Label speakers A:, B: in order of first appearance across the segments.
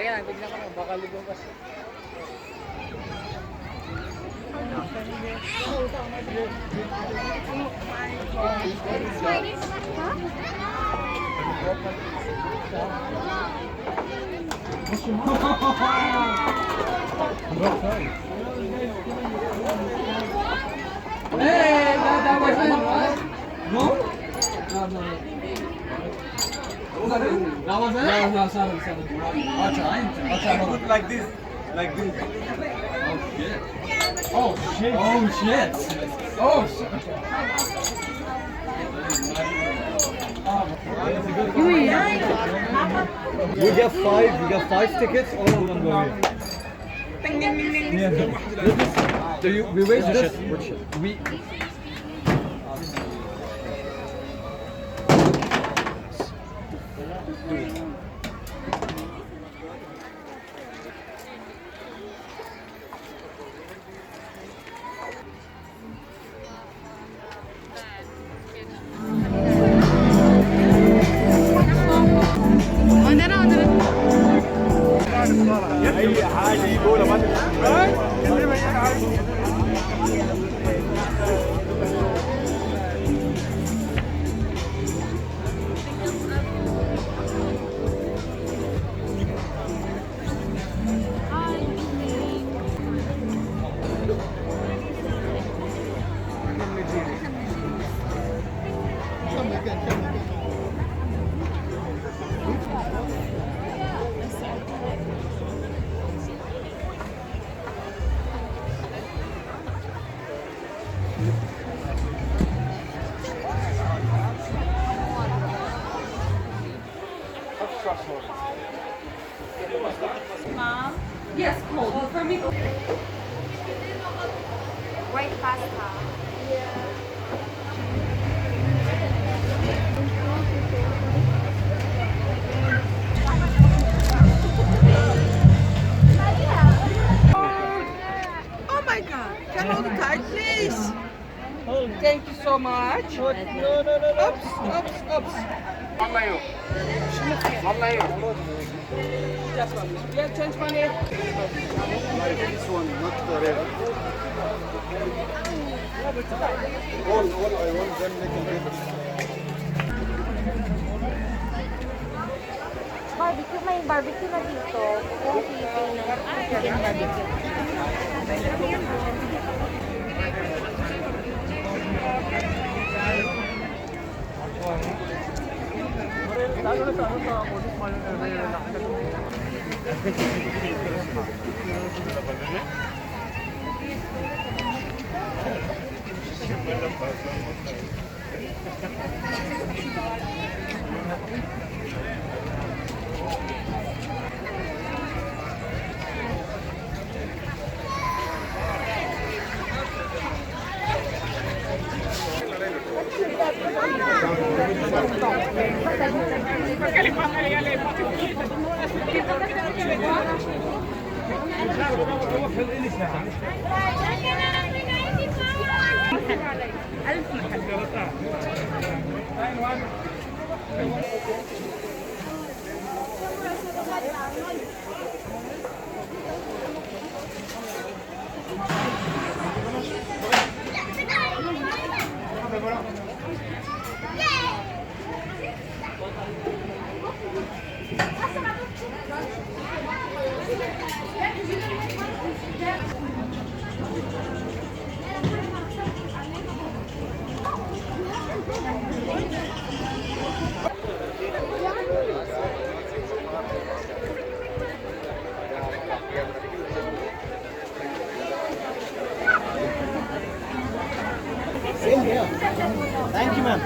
A: Kaya lang, tignan ko na, baka lubong kasi.
B: Hey, that wasn't what? No? No, no. That was it? No, no, sorry. I'll try. Put like this. Like this. Oh shit. Oh shit. Oh shit.
C: We got five tickets, all of them go here.
A: Ding, ding, ding, ding.
C: Yeah. We wait this. We.
D: Mom? Yes, cold. Well, for me,
E: White pasta.
A: Oh my God! Can hold it tight, please. Thank you so much. Oops. Just one minute. Yeah, change money.
C: This one, not the red. All I want them little bit.
E: Barbecue, may barbecue na dito. Yung Filipino chicken barbecue.
C: Thank you, ma'am.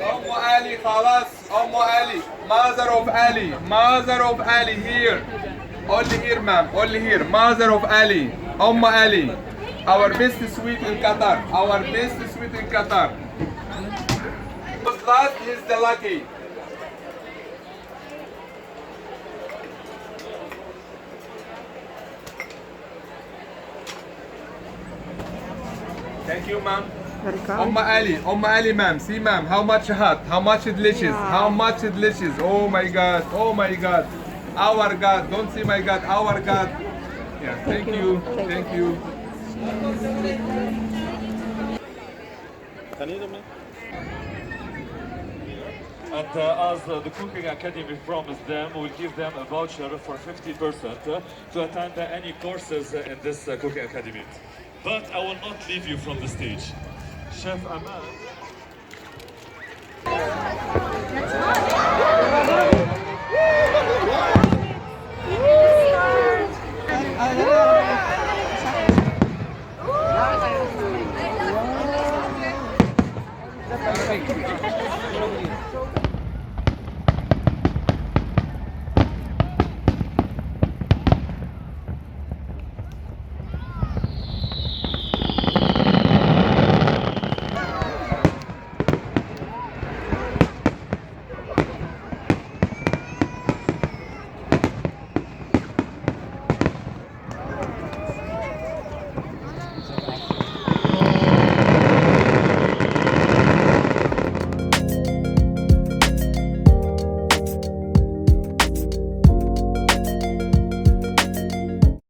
F: أم علي خلاص. أم علي. Mother of Ali. Mother of Ali here. Only here, ma'am. Only here. Mother of Ali. Umm Ali. Our best sweet in Qatar. Our best sweet in Qatar. Who's last is the lucky. Thank you, ma'am. Welcome. Ali, ma'am. See, ma'am, how much hot, how much delicious, how much delicious. Oh my God, oh my God. Our God, don't see my God, our God. Yeah, thank you, thank you.
G: And as the Cooking Academy promised them, we'll give them a voucher for 50% to attend any courses in this Cooking Academy. But I will not leave you from the stage. Chef Aman.